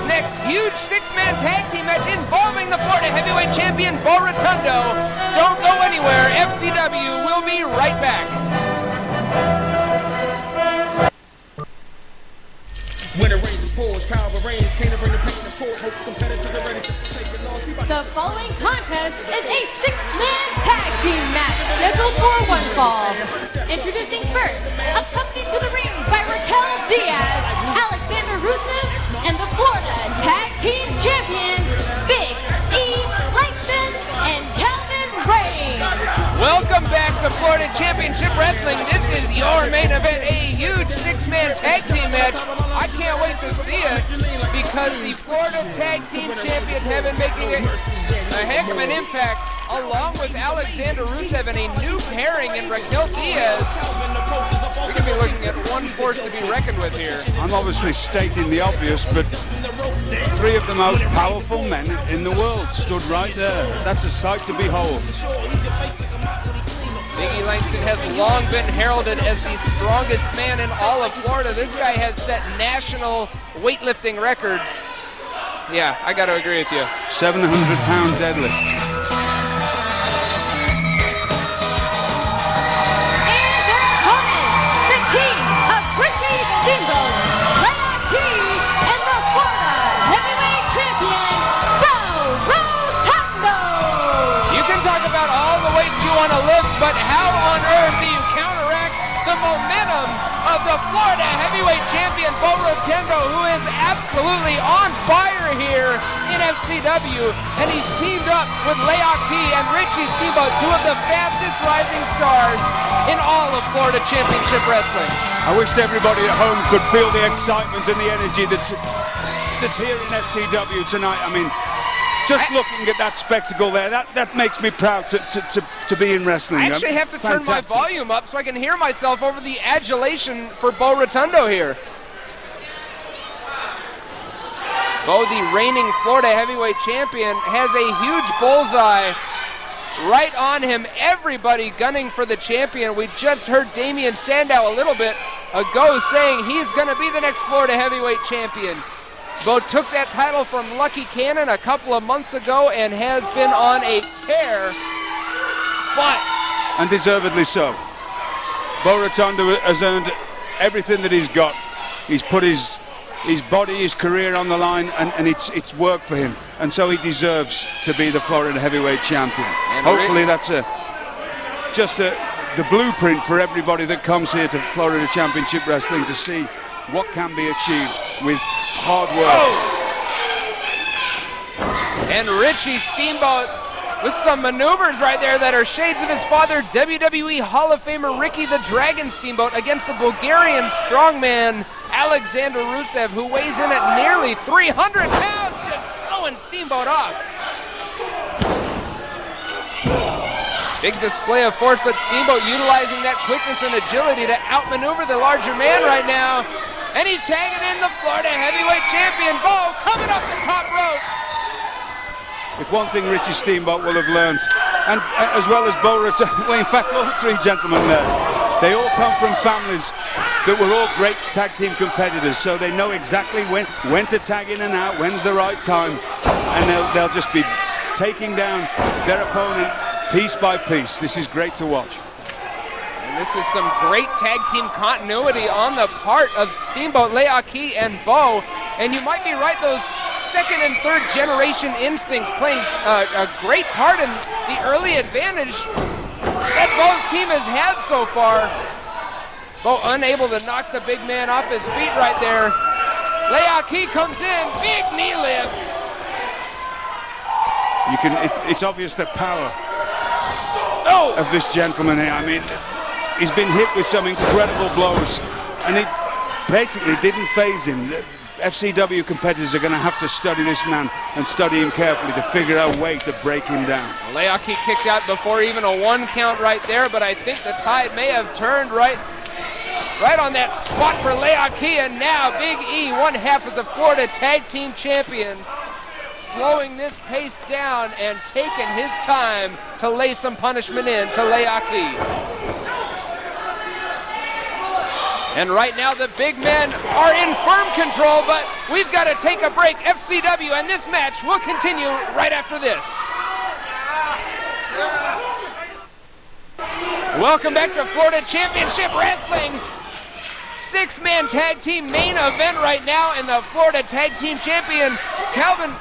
this next huge six-man tag team match involving the Florida Heavyweight Champion, Rotundo. Don't go anywhere. FCW will be right back. When it rains, it pours. Power rains. Can't bring the pain, of course. Hope competitors are ready to take the loss. The following contest is a six-man tag team match scheduled for one fall. Introducing first, accompanied to the ring by Raquel Diaz, Alexander Rusev, and the Florida Tag Team Champion, Big E. Langston and Calvin Ray. Welcome back to Florida Championship Wrestling. This is your main event, a huge six-man tag team match. I can't wait to see it because the Florida Tag Team Champions have been making a heck of an impact, along with Alexander Rusev and a new pairing in Raquel Diaz. We could be looking at one force to be reckoned with here. I'm obviously stating the obvious, but three of the most powerful men in the world stood right there. That's a sight to behold. Big E Langston has long been heralded as the strongest man in all of Florida. This guy has set national weightlifting records. Yeah, I got to agree with you. 700-pound deadlift. Richie, Steamboat, Leakee, and the Florida Heavyweight Champion, Rotundo. You can talk about all the weights you want to lift, but how on earth do you counteract the momentum of the Florida Heavyweight Champion, Rotundo, who is absolutely on fire here in FCW, and he's teamed up with Leakee and Richie Steamboat, two of the fastest rising stars in all of Florida Championship Wrestling. I wish everybody at home could feel the excitement and the energy that's here in FCW tonight. I mean, just looking at that spectacle there, that makes me proud to be in wrestling. I actually have to turn my volume up so I can hear myself over the adulation for Rotundo here. Bo, the reigning Florida Heavyweight Champion, has a huge bullseye right on him. Everybody gunning for the champion. We just heard Damian Sandow a little bit ago saying he's going to be the next Florida Heavyweight Champion. Bo took that title from Lucky Cannon a couple of months ago and has been on a tear, and deservedly so. Rotundo has earned everything that he's got. He's put his body, his career on the line, and it's worked for him. And so he deserves to be the Florida Heavyweight Champion. And hopefully that's the blueprint for everybody that comes here to Florida Championship Wrestling to see what can be achieved with hard work. And Richie Steamboat with some maneuvers right there that are shades of his father, WWE Hall of Famer Ricky the Dragon Steamboat, against the Bulgarian strongman Alexander Rusev, who weighs in at nearly 300 pounds, just throwing Steamboat off. Big display of force, but Steamboat utilizing that quickness and agility to outmaneuver the larger man right now. And he's tagging in the Florida Heavyweight Champion, Bo, coming up the top rope. If one thing Richie Steamboat will have learned, and as well as Bo Rotundo, well, in fact, all three gentlemen there, they all come from families that were all great tag team competitors, so they know exactly when to tag in and out, when's the right time, and they'll just be taking down their opponent piece by piece. This is great to watch. And this is some great tag team continuity on the part of Steamboat, Leakee, and Bo. And you might be right, those second and third generation instincts playing a great part in the early advantage that Bo's team has had so far. Bo unable to knock the big man off his feet right there. Leakee comes in, big knee lift. It's obvious the power of this gentleman here. I mean, he's been hit with some incredible blows, and it basically didn't faze him. The FCW competitors are going to have to study this man and study him carefully to figure out a way to break him down. Leakee kicked out before even a one count right there, but I think the tide may have turned right on that spot for Leakee, and now Big E, one half of the Florida Tag Team Champions, slowing this pace down and taking his time to lay some punishment in to Leakee. And right now the big men are in firm control, but we've got to take a break. FCW, and this match will continue right after this. Welcome back to Florida Championship Wrestling. 6-man tag team main event right now, and the Florida Tag Team Champion, Calvin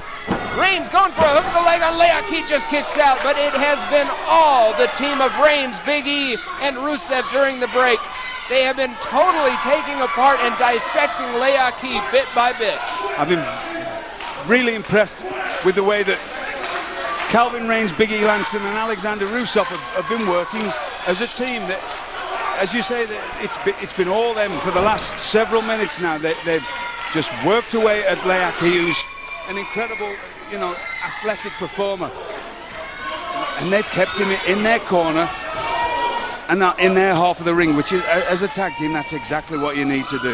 Reigns, going for a hook of the leg on Leakee, just kicks out, but it has been all the team of Reigns, Big E, and Rusev during the break. They have been totally taking apart and dissecting Leakee bit by bit. I've been really impressed with the way that Calvin Reigns, Big E Langston, and Alexander Rusev have been working as a team. That, as you say, that it's been all them for the last several minutes now. They've just worked away at Leakee, who's an incredible, athletic performer, and they've kept him in their corner and not in their half of the ring, which is, as a tag team, that's exactly what you need to do.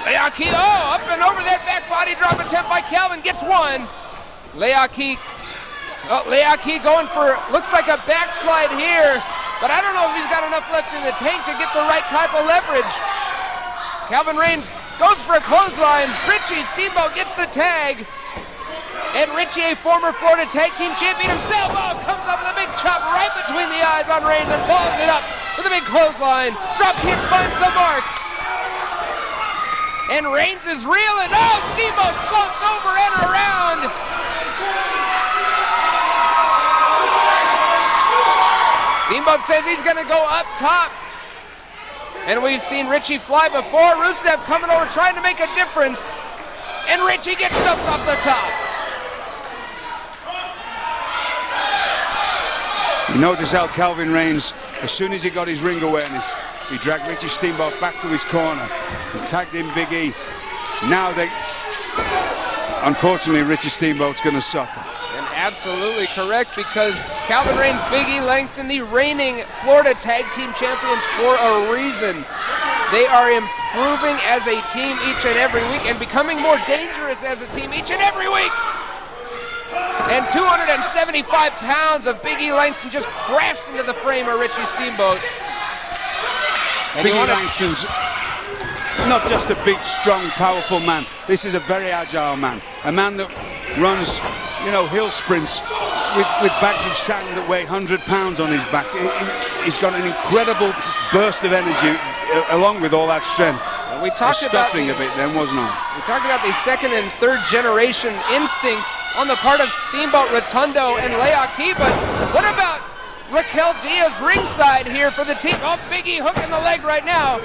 Leakee, up and over that back body drop attempt by Calvin, gets one. Leakee going for, looks like a backslide here, but I don't know if he's got enough left in the tank to get the right type of leverage. Calvin Reigns goes for a clothesline. Richie, Steamboat gets the tag. And Richie, a former Florida Tag Team Champion himself, comes up with a big chop right between the eyes on Reigns and follows it up with a big clothesline. Drop kick finds the mark. And Reigns is reeling. Steamboat floats over and around. Steamboat says he's going to go up top. And we've seen Richie fly before. Rusev coming over trying to make a difference. And Richie gets dumped off the top. You notice how Calvin Reigns, as soon as he got his ring awareness, he dragged Richie Steamboat back to his corner and tagged in Big E. Now unfortunately, Richie Steamboat's going to suffer. And absolutely correct, because Calvin Reigns, Big E, Langston, the reigning Florida Tag Team Champions for a reason. They are improving as a team each and every week and becoming more dangerous as a team each and every week. And 275 pounds of Big E Langston just crashed into the frame of Richie Steamboat. And Big E Langston's not just a big, strong, powerful man. This is a very agile man. A man that runs, hill sprints with bags of sand that weigh 100 pounds on his back. He's got an incredible burst of energy along with all that strength. We talked about stuttering a bit then, wasn't it? We talked about the second and third generation instincts on the part of Steamboat, Rotundo, and Leakee, but what about Raquel Diaz ringside here for the team? Big E hook in the leg right now.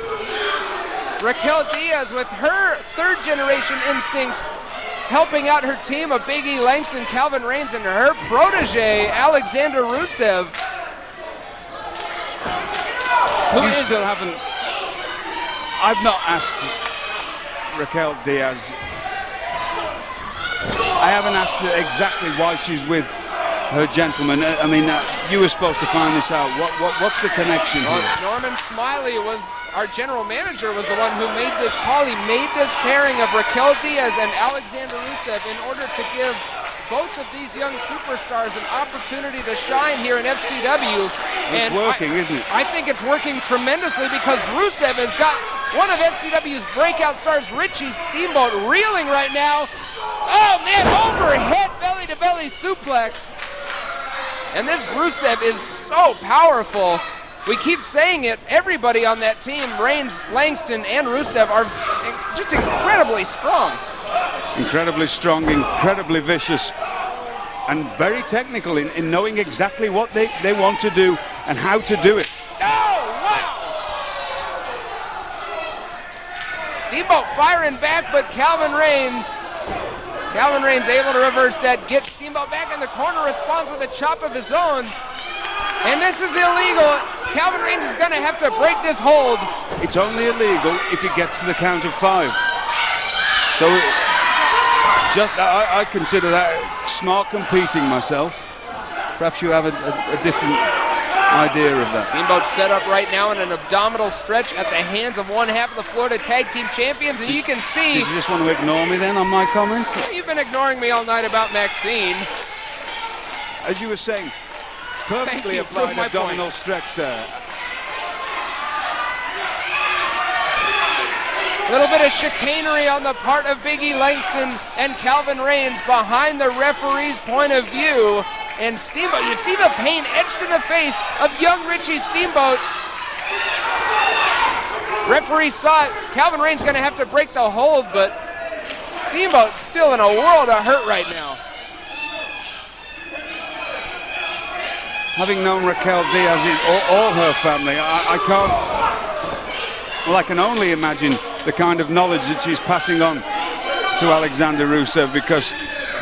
Raquel Diaz with her third generation instincts helping out her team of Big E Langston, Calvin Reigns, and her protege, Alexander Rusev. I've not asked Raquel Diaz. I haven't asked her exactly why she's with her gentleman. I mean, you were supposed to find this out. What's the connection here? Norman Smiley was our general manager, was the one who made this call. He made this pairing of Raquel Diaz and Alexander Rusev in order to give both of these young superstars an opportunity to shine here in FCW. It's working, isn't it? I think it's working tremendously, because Rusev has got one of FCW's breakout stars, Richie Steamboat, reeling right now. Overhead belly-to-belly suplex. And this Rusev is so powerful. We keep saying it, everybody on that team, Reigns, Langston, and Rusev, are just incredibly strong. Incredibly strong, incredibly vicious, and very technical in knowing exactly what they want to do and how to do it. Steamboat firing back, but Calvin Reigns able to reverse that, get Steamboat back in the corner, responds with a chop of his own. And this is illegal. Calvin Reigns is going to have to break this hold. It's only illegal if he gets to the count of 5. So I consider that smart competing myself. Perhaps you have a different idea of that. Steamboat set up right now in an abdominal stretch at the hands of one half of the Florida Tag Team Champions, and you can see... Did you just want to ignore me then on my comments? You've been ignoring me all night about Maxine. As you were saying, perfectly applied abdominal stretch there. Little bit of chicanery on the part of Big E Langston and Calvin Reigns behind the referee's point of view. And Steamboat, you see the pain etched in the face of young Richie Steamboat. Referee saw it. Calvin Reigns going to have to break the hold, but Steamboat's still in a world of hurt right now. Having known Raquel Diaz in all her family, I can't, well, I can only imagine the kind of knowledge that she's passing on to Alexander Rusev, because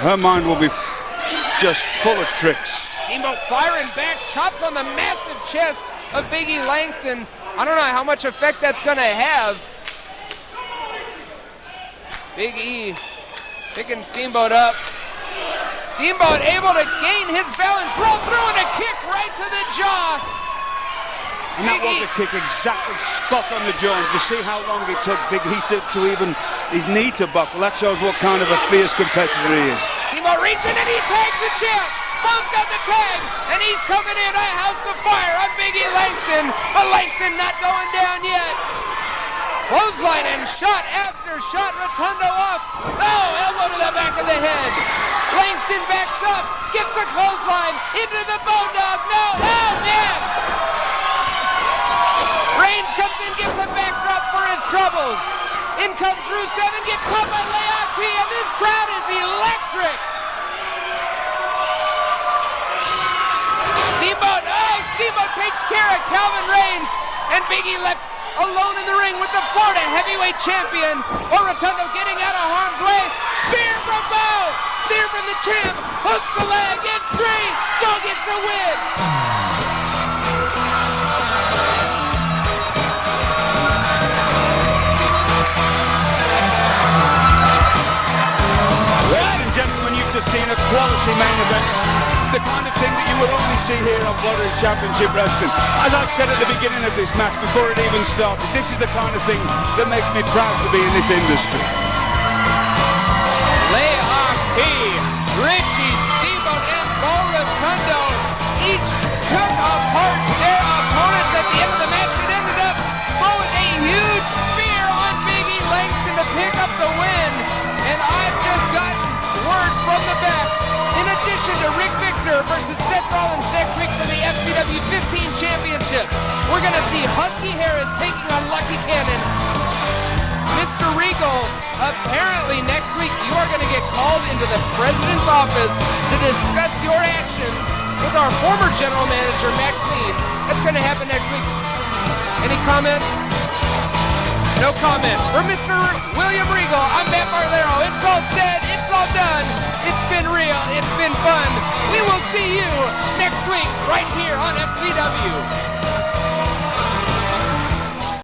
her mind will be just full of tricks. Steamboat firing back, chops on the massive chest of Big E Langston. I don't know how much effect that's going to have. Big E picking Steamboat up. Steamboat able to gain his balance, roll through, and a kick right to the jaw. And that was a kick exactly spot on the jaw. And to see how long it took Big E to even his knee to buckle, that shows what kind of a fierce competitor he is. Steamboat reaching and he tags the champ. Bo's got the tag, and he's coming in a house of fire on Big E Langston, but Langston not going down yet. Clothesline and shot after shot, Rotundo off. Oh, elbow to the back of the head. Langston backs up, gets the clothesline into the Bulldog. No, oh man! Reigns comes in, gets a backdrop for his troubles. In comes Rusev and gets caught by Leakee, and this crowd is electric. Steamboat takes care of Calvin Reigns, and Big E left alone in the ring with the Florida heavyweight champion. Rotundo getting out of harm's way. Spear from Bo. Spear from the champ. Hooks the leg. It's 3. Bo gets the win. Ladies and gentlemen, you've just seen a quality main event. The kind of thing that you will only see here on Florida Championship Wrestling. As I've said at the beginning of this match, before it even started, this is the kind of thing that makes me proud to be in this industry. Leakee, Richie, Steamboat, and Rotundo each took apart their opponents at the end of the match. It ended up with a huge spear on Big E Langston to pick up the win. And I've just gotten word from the back. In addition to Rick Victor versus Seth Rollins next week for the FCW 15 Championship, we're going to see Husky Harris taking on Lucky Cannon. Mr. Regal, apparently next week you are going to get called into the President's office to discuss your actions with our former general manager, Maxine. That's going to happen next week. Any comment? No comment. For Mr. William Regal, I'm Matt Marlero. It's all said. It's all done. It's been real. It's been fun. We will see you next week right here on FCW.